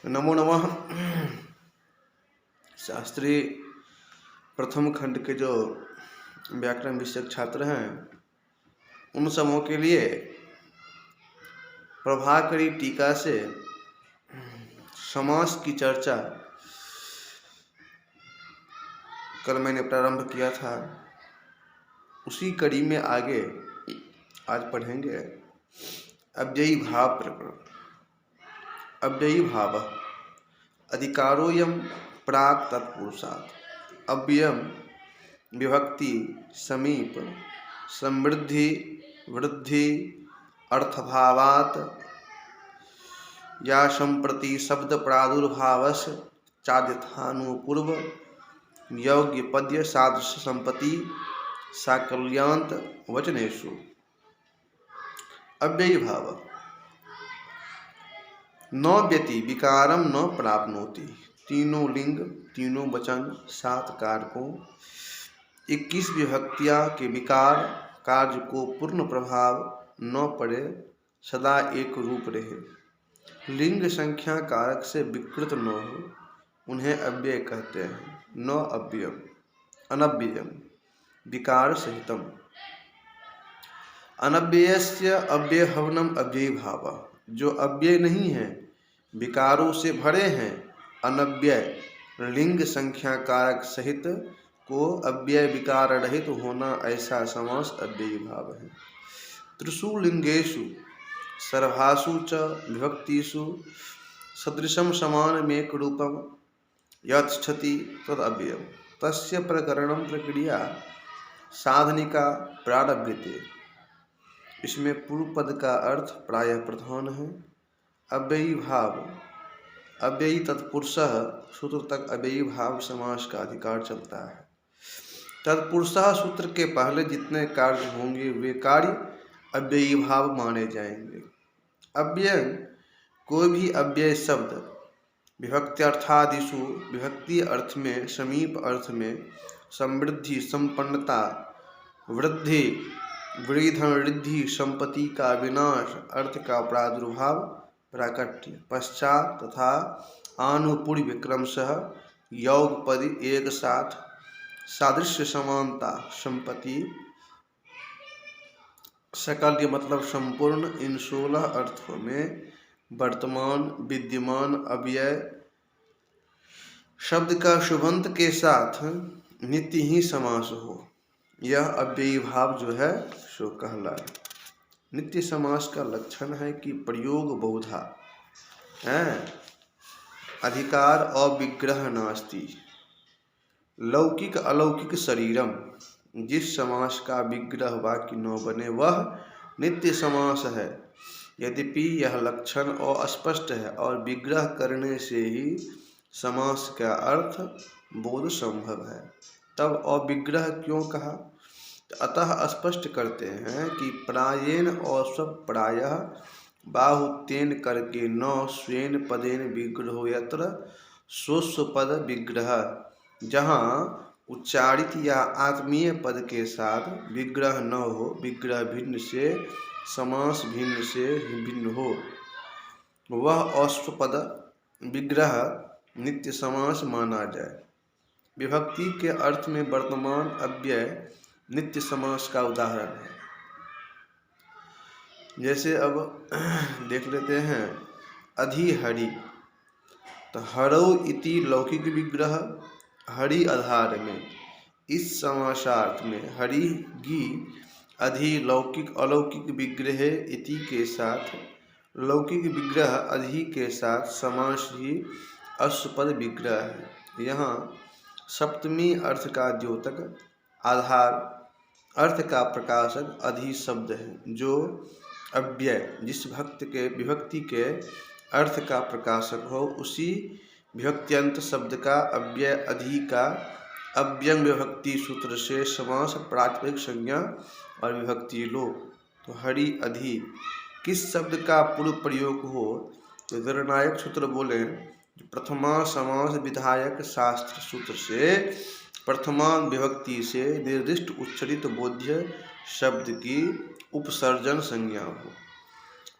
नमो नमः। शास्त्री प्रथम खंड के जो व्याकरण विषयक छात्र हैं उन समूह के लिए प्रभाकरी टीका से समास की चर्चा कल मैंने प्रारंभ किया था। उसी कड़ी में आगे आज पढ़ेंगे अव्ययी भाव प्रकरण। अव्ययी भाव अधिकारोयम प्राक तत्पुरुषात्। अव्ययम विभक्ति समीप समृद्धि वृद्धि अर्थभावात् या संप्रति शब्द प्रादुर्भावस् चाद्यथानुपूर्व योग्य पद्य सादृश्य संपत्ति साकल्यांत वचनेषु। अव्ययी भाव न व्यति विकारम न प्राप्नोति। तीनों लिंग, तीनों वचन, 7 कारकों, 21 विभक्तियां के विकार कार्य को पूर्ण प्रभाव न पड़े, सदा एक रूप रहे, लिंग संख्या कारक से विकृत न हो, उन्हें अव्यय कहते हैं। न अव्ययम अनव्ययम विकार सहितम। अनव्ययस्य अव्ययभवनम अव्ययी भाव। जो अव्यय नहीं है, विकारों से भरे हैं, अनव्यय लिंग संख्या कारक सहित को अव्यय विकार रहित होना, ऐसा समास अव्ययी भाव है। त्रिषु लिंगेषु सर्वासु च विभक्तिषु सदृशम समानमेक रूपम यच्छति तदव्ययम्। तस्य प्रकरणम प्रक्रिया साधनिका प्रारभ्यते। इसमें पूर्व पद का अर्थ प्रायः प्रधान है। अव्ययी भाव अव्ययी तत्पुरुषः सूत्र तक अव्ययी भाव समास का अधिकार चलता है। तत्पुरुषः सूत्र के पहले जितने कार्य होंगे वे कार्य अव्ययी भाव माने जाएंगे। अव्यय कोई भी अव्यय शब्द विभक्त्यर्थादिषु विभक्ति अर्थ में, समीप अर्थ में, समृद्धि संपन्नता, वृद्धि वृद्धि संपत्ति का विनाश, अर्थ का प्रादुर्भाव, प्राकट्य, पश्चात तथा आनुपूर्व क्रमशः योग पद एक साथ, सादृश्य समानता, संपत्ति, सकल्य मतलब संपूर्ण, इन 16 अर्थों में वर्तमान विद्यमान अव्यय शब्द का शुभंत के साथ नित्य ही समास हो, यह अव्ययी भाव जो है सो कहलाए। नित्य समास का लक्षण है कि प्रयोग बहुधा है, अधिकार अविग्रह नास्ति, लौकिक अलौकिक शरीरम। जिस समास का विग्रह वाक्य न बने वह नित्य समास है। यद्यपि यह लक्षण अस्पष्ट है और विग्रह करने से ही समास का अर्थ बोध संभव है, तब अविग्रह क्यों कहा? अतः स्पष्ट करते हैं कि प्रायेण और सब प्रायः बाहुत्येन करके न स्वेन पदेन विग्रहो यत्र स्वस्वपद विग्रह। जहाँ उच्चारित या आत्मीय पद के साथ विग्रह न हो, विग्रह भिन्न से, समास भिन्न से भिन्न हो, वह अस्वपद विग्रह नित्य समास माना जाए। विभक्ति के अर्थ में वर्तमान अव्यय नित्य समास का उदाहरण है। जैसे अब देख लेते हैं अधिहरि, तो हरौ इति लौकिक विग्रह, हरि आधार में, इस समासार्थ में हरि गी अधि लौकिक अलौकिक विग्रह इति के साथ लौकिक विग्रह अधि के साथ समास ही अश्वपद विग्रह है। यहाँ सप्तमी अर्थ का द्योतक, आधार अर्थ का प्रकाशक अधि शब्द है, जो अव्यय जिस भक्त के विभक्ति के अर्थ का प्रकाशक हो, उसी विभक्त्यंत शब्द का अव्यय अधि का अव्यंग विभक्ति सूत्र से समास प्रातिपदिक संज्ञा और विभक्ति लो। तो हरि अधि किस शब्द का पूर्व प्रयोग हो, तो निर्णायक सूत्र बोले प्रथमा समास विधायक शास्त्र सूत्र से प्रथमा विभक्ति से निर्दिष्ट उच्चरित बोध्य शब्द की उपसर्जन संज्ञा हो।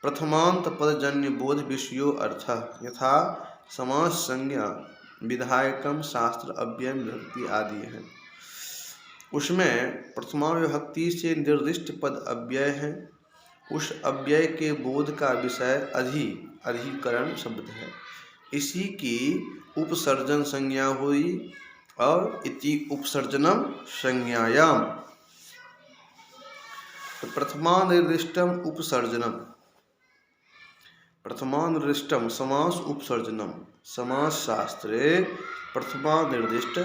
प्रथमांत पदजन्य बोध विषयो अर्थ यथा समास संज्ञा विधायकम शास्त्र अव्ययम विभक्ति आदि है। उसमें प्रथमा विभक्ति से निर्दिष्ट पद अव्यय है। उस अव्यय के बोध का विषय अधिकरण शब्द है। इसी की उपसर्जन संज्ञा हुई और इति उपसर्जनम संज्ञायाम। तो प्रथमानिर्दिष्टम उपसर्जनम, प्रथमानिर्दिष्टम समास उपसर्जनम, समास शास्त्रे प्रथमानिर्दिष्ट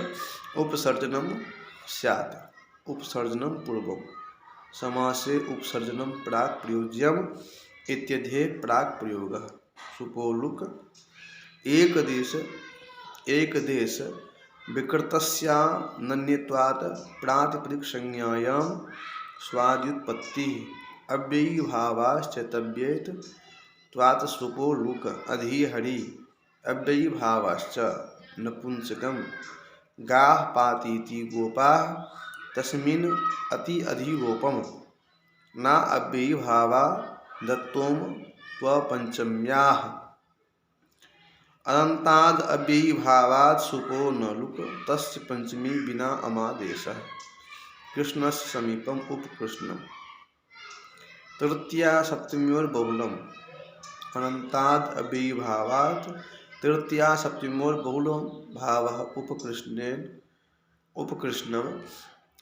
उपसर्जनम स्यात्, उपसर्जनम पूर्वम, समासे उपसर्जनम प्राक् प्रयोज्यम इत्यधे प्राक् प्रयोगः। सुपोलुक एक देश विकृतस्यानन्यत्वात् प्रातिपदिक संज्ञायां स्वाद्युत्पत्ति अव्ययीभावाश्चेतव्येत त्वात् सुपोलुक अधिहरि अव्ययीभावाश्च नपुंसकं गाः पातीति गोपाः तस्मिन् अति अधिगोपम न अव्ययीभावा दत्तोम त्वपंचम्याः अनन्ताद् अव्ययीभावात् सुपो न लुक तस्य पंचमी बिना अमादेशः कृष्णस्य समीपम उपकृष्णम तृतीया सप्तम्योर्बहुलम अनन्ताद् अव्ययीभावात् तृतीया सप्तम्योर्बहुलम भावः उपकृष्णम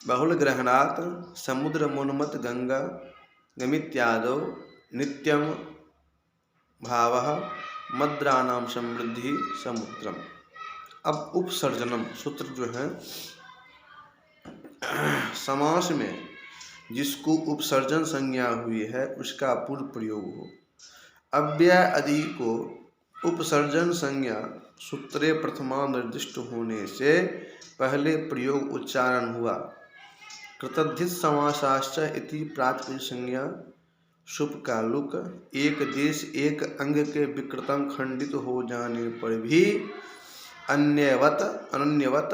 बहुलग्रहणात् समुद्रमुन्मत्त गंगा गमित्यादौ नित्यम भावः मद्राणाम समृद्धि समुद्रम। अब उपसर्जनम सूत्र जो है, समास में जिसको उपसर्जन संज्ञा हुई है उसका पूर्व प्रयोग हो। अव्यय अधि को उपसर्जन संज्ञा सूत्रे प्रथमा निर्दिष्ट होने से पहले प्रयोग उच्चारण हुआ। कृतद्धित समासाश्च इति प्रातिपदिक संज्ञा शुभ का लुक एक देश एक अंग के विकृतम खंडित हो जाने पर भी अनन्यवत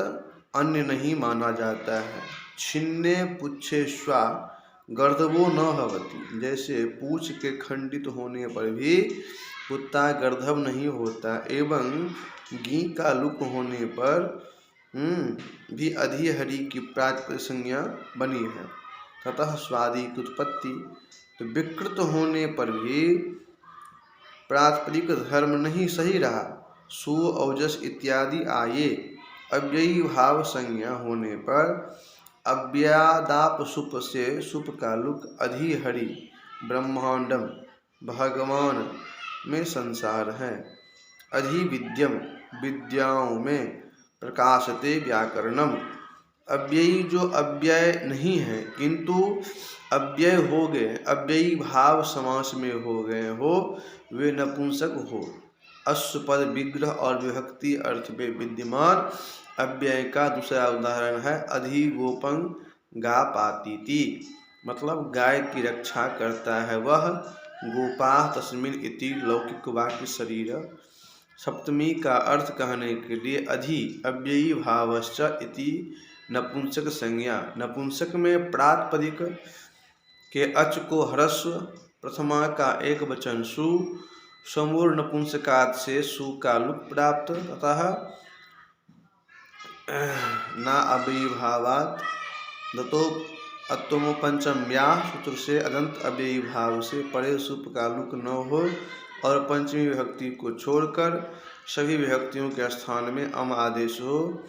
अन्य नहीं माना जाता है। छिन्ने पुच्छे स्वा गर्दवो न भवति, जैसे पूछ के खंडित होने पर भी कुत्ता गर्दभ नहीं होता, एवं गी का लुक होने पर भी अधिहरि की प्रातिपदिक संज्ञा बनी है। ततः स्वादि की उत्पत्ति, तो विकृत होने पर भी प्रातिपदिक धर्म नहीं सही रहा। सु औजस इत्यादि आये। अव्ययी भाव संज्ञा होने पर अव्यादाप सुप से सुप का लुक अधिहरि ब्रह्मांडम भगवान में संसार है। अधिविद्यम विद्याओं में प्रकाशते व्याकरणम। अव्ययी जो अव्यय नहीं है किंतु अव्यय हो गए, अव्ययी भाव समास में हो गए हो, वे नपुंसक हो। अश्वपद विग्रह और विभक्ति अर्थ में विद्यमान अव्यय का दूसरा उदाहरण है अधिगोपं गा पातीति, मतलब गाय की रक्षा करता है वह। गोपाः तस्मिन् इति लौकिक वाक्य शरीर। सप्तमी का अर्थ कहने के लिए अधि अव्ययी भावश्च इति नपुंसक संज्ञा। नपुंसक में प्रातिपदिक के अच को ह्रस्व, प्रथमा का एक वचन सु, समूर नपुंसकात् से सु का लुक प्राप्त, अतः न अव्ययीभावात् दतो अत्वमो पंचम्याः सूत्र से अदंत अव्ययी भाव से परे सुप का लुक न हो और पंचमी विभक्ति को छोड़कर सभी विभक्तियों के स्थान में अम आदेश हो।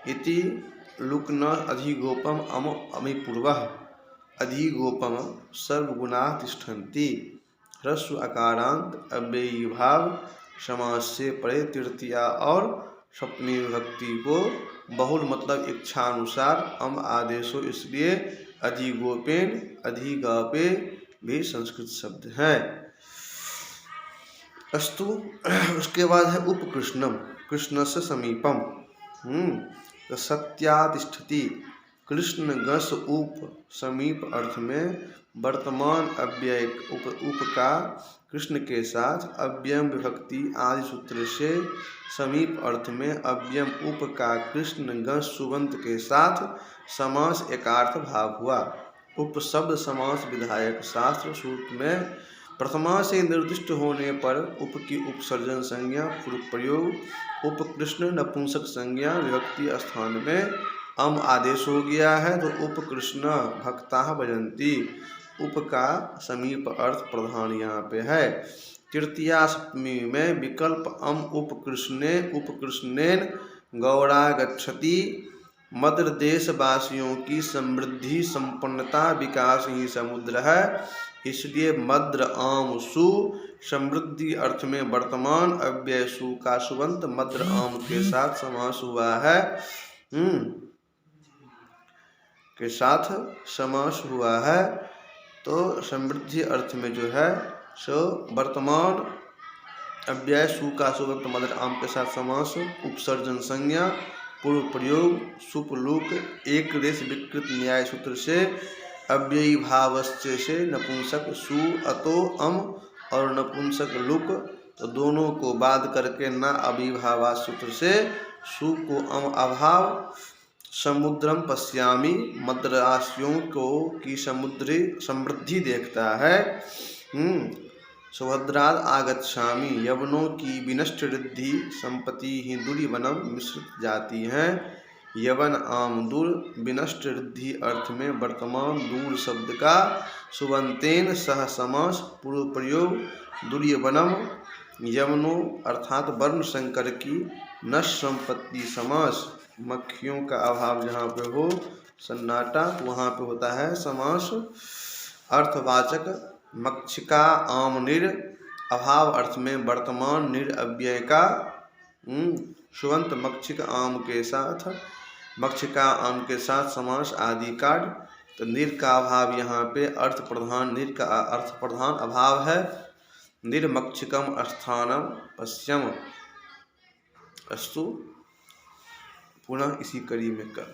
इति लुक न अधिगोपम अम अमिपूर्वः अधिगोपम सर्वगुणाः तिष्ठन्ति। ह्रस्व अकारांत अव्ययी भाव समास से परे तृतीया और सप्तमी विभक्ति को बहुल मतलब इच्छानुसार अम आदेश हो, इसलिए अधिगोपेन अधिगापे भी संस्कृत शब्द है। अस्तु। उसके बाद है उपकृष्णम, कृष्ण से समीपम। सत्यातिष्ठति कृष्ण गस उप समीप अर्थ में वर्तमान अव्यय उप का कृष्ण के साथ अव्ययम विभक्ति आदि सूत्र से समीप अर्थ में अव्ययम उप का कृष्ण गस सुबंत के साथ समास एकार्थ भाव हुआ। उप शब्द समास विधायक शास्त्र सूत्र में प्रथमा से निर्दिष्ट होने पर उप की उपसर्जन संज्ञा पूर्व प्रयोग, उपकृष्ण नपुंसक संज्ञा विभक्ति स्थान में अम आदेश हो गया है तो उपकृष्ण भक्ता भजन्ति। उप का समीप अर्थ प्रधान यहाँ पे है। तृतीया सप्तमी में विकल्प अम उपकृष्णेन गौड़ा गच्छति। मद्र देशवासियों की समृद्धि संपन्नता विकास ही समुद्र है, इसलिए मद्र आम सु समृद्धि अर्थ में वर्तमान अव्यय सु का सुबंत मद्र आम के साथ समास हुआ है। के साथ समास हुआ है तो समृद्धि अर्थ में जो है सो वर्तमान अव्यय सु का सुबंत मद्र आम के साथ समास, उपसर्जन संज्ञा पूर्व प्रयोग, सुपलुक एक रेश विकृत न्याय सूत्र से अव्ययी भावस्य से नपुंसक सु अतो अम और नपुंसक लुक तो दोनों को बाद करके न अभिभावा सूत्र से सु को अम अभाव। समुद्रम पश्यामी मद्रासियों को की समुद्री समृद्धि देखता है। सुभद्राद आगच्छामी यवनों की विनष्ट रिद्धि संपत्ति ही दुर्वनम मिश्रित जाती हैं। यवन आम दूर विनष्ट रिद्धि अर्थ में वर्तमान दूर शब्द का सुबंतेन सह समास पूर्व प्रयोग दुर्वनम यवनों अर्थात वर्ण संकर की नष्ट संपत्ति समास। मक्खियों का अभाव जहाँ पे हो सन्नाटा वहाँ पे होता है समास। अर्थवाचक मक्षिका आम निर अभाव अर्थ में वर्तमान निर अव्यय का सुबंत मक्षिका आम के साथ समास आदि काट। तो निर का अभाव यहाँ पे अर्थ प्रधान निर का अर्थ प्रधान अभाव है। निर्मक्षिकम स्थानम पश्यम अस्तु। पुनः इसी कड़ी में कल।